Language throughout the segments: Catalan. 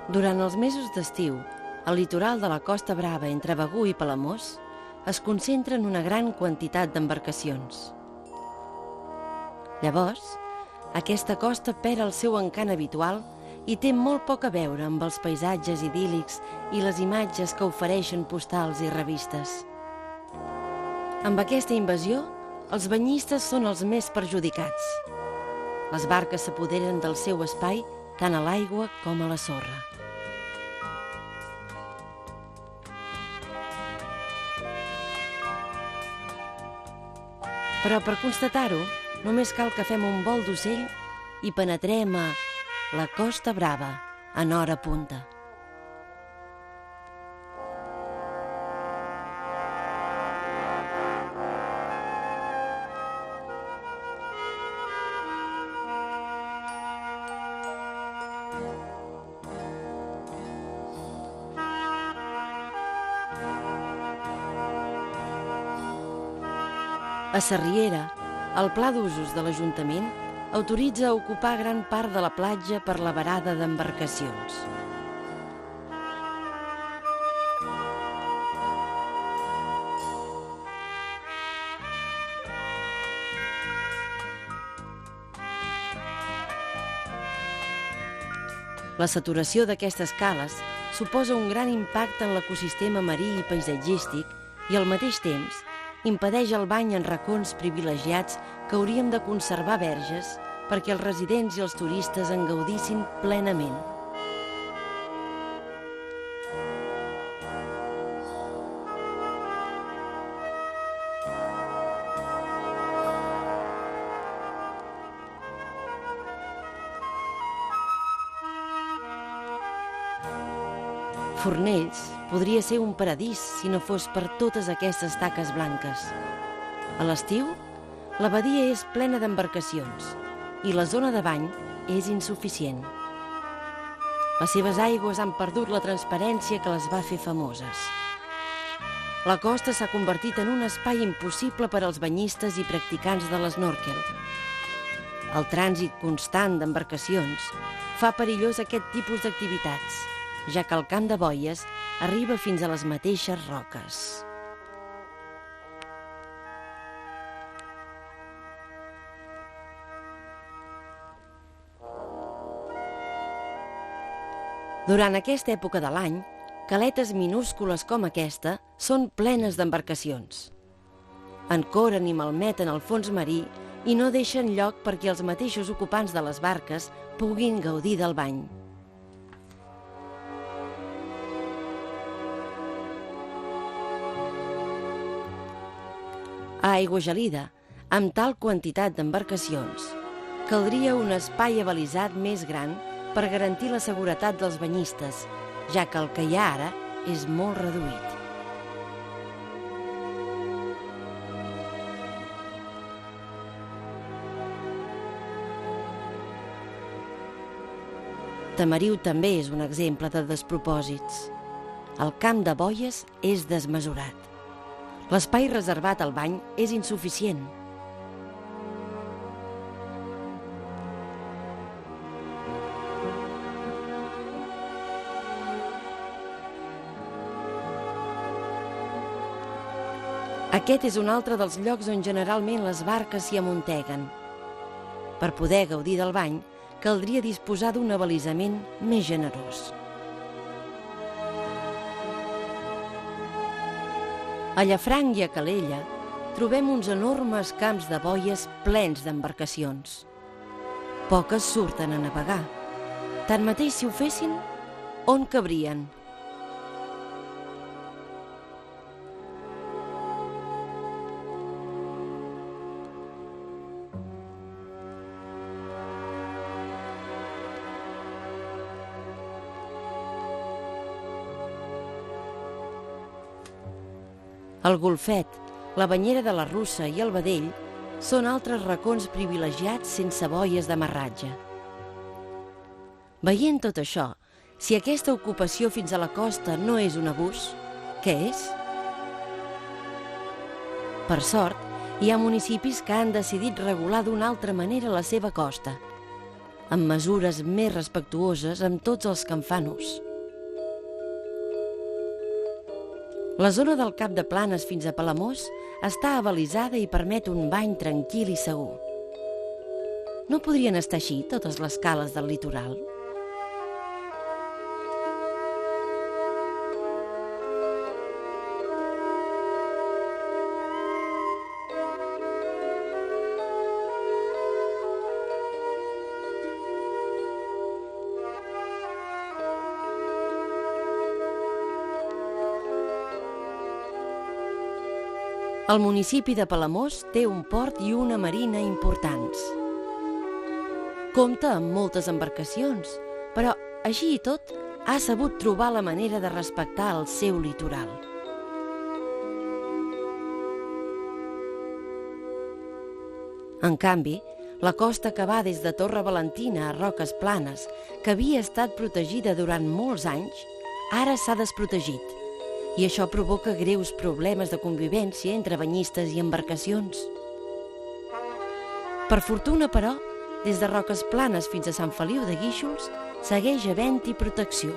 Durant els mesos d'estiu, al litoral de la Costa Brava entre Begur i Palamós es concentren una gran quantitat d'embarcacions. Llavors, aquesta costa perd el seu encant habitual i té molt poc a veure amb els paisatges idíl·lics i les imatges que ofereixen postals i revistes. Amb aquesta invasió, els banyistes són els més perjudicats. Les barques s'apoderen del seu espai tant a l'aigua com a la sorra. Però per constatar-ho, només cal que fem un vol d'ocell i penetrem a la Costa Brava en hora punta. A Sarriera, el pla d'usos de l'Ajuntament autoritza a ocupar gran part de la platja per la varada d'embarcacions. La saturació d'aquestes cales suposa un gran impacte en l'ecosistema marí i paisatgístic i, al mateix temps, impedeix el bany en racons privilegiats que hauríem de conservar verges perquè els residents i els turistes en gaudissin plenament. Fornells podria ser un paradís si no fos per totes aquestes taques blanques. A l'estiu, la badia és plena d'embarcacions i la zona de bany és insuficient. Les seves aigües han perdut la transparència que les va fer famoses. La costa s'ha convertit en un espai impossible per als banyistes i practicants de l'snorkel. El trànsit constant d'embarcacions fa perillós aquest tipus d'activitats, ja que el camp de boies arriba fins a les mateixes roques. Durant aquesta època de l'any, caletes minúscules com aquesta són plenes d'embarcacions. Ancoren i malmeten el fons marí i no deixen lloc perquè els mateixos ocupants de les barques puguin gaudir del bany. A Aigua Gelida, amb tal quantitat d'embarcacions, caldria un espai abalisat més gran per garantir la seguretat dels banyistes, ja que el que hi ha ara és molt reduït. Tamariu també és un exemple de despropòsits. El camp de boies és desmesurat. L'espai reservat al bany és insuficient. Aquest és un altre dels llocs on generalment les barques s'hi amunteguen. Per poder gaudir del bany, caldria disposar d'un abalisament més generós. A Llafranc i a Calella trobem uns enormes camps de boies plens d'embarcacions. Poques surten a navegar. Tanmateix, si ho fessin, on cabrien? El Golfet, la Banyera de la Russa i el Vedell són altres racons privilegiats sense boies d'amarratge. Veient tot això, si aquesta ocupació fins a la costa no és un abús, què és? Per sort, hi ha municipis que han decidit regular d'una altra manera la seva costa. amb mesures més respectuoses amb tots els que en fan ús. La zona del Cap de Planes fins a Palamós està abalisada i permet un bany tranquil i segur. No podrien estar així totes les cales del litoral? El municipi de Palamós té un port i una marina importants. Compta amb moltes embarcacions, però, així i tot, ha sabut trobar la manera de respectar el seu litoral. En canvi, la costa que va des de Torre Valentina a Roques Planes, que havia estat protegida durant molts anys, ara s'ha desprotegit. I això provoca greus problemes de convivència entre banyistes i embarcacions. Per fortuna, però, des de Roques Planes fins a Sant Feliu de Guíxols segueix havent-hi protecció.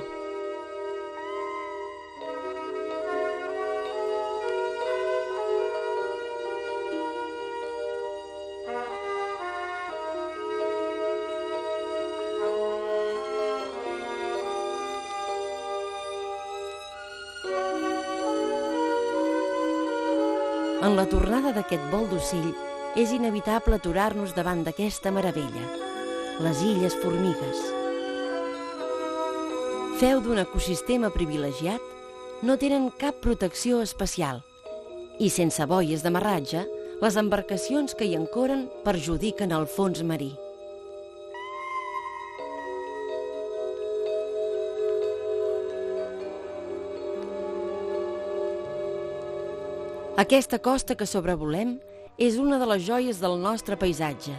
En la tornada d'aquest vol d'ocell és inevitable aturar-nos davant d'aquesta meravella, les Illes Formigues. Feu d'un ecosistema privilegiat, no tenen cap protecció especial i sense boies d'amarratge, les embarcacions que hi ancoren perjudiquen el fons marí. Aquesta costa que sobrevolem és una de les joies del nostre paisatge,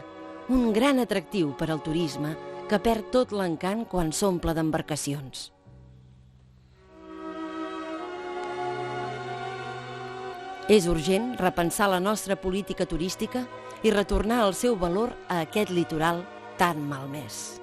un gran atractiu per al turisme que perd tot l'encant quan s'omple d'embarcacions. És urgent repensar la nostra política turística i retornar el seu valor a aquest litoral tan malmès.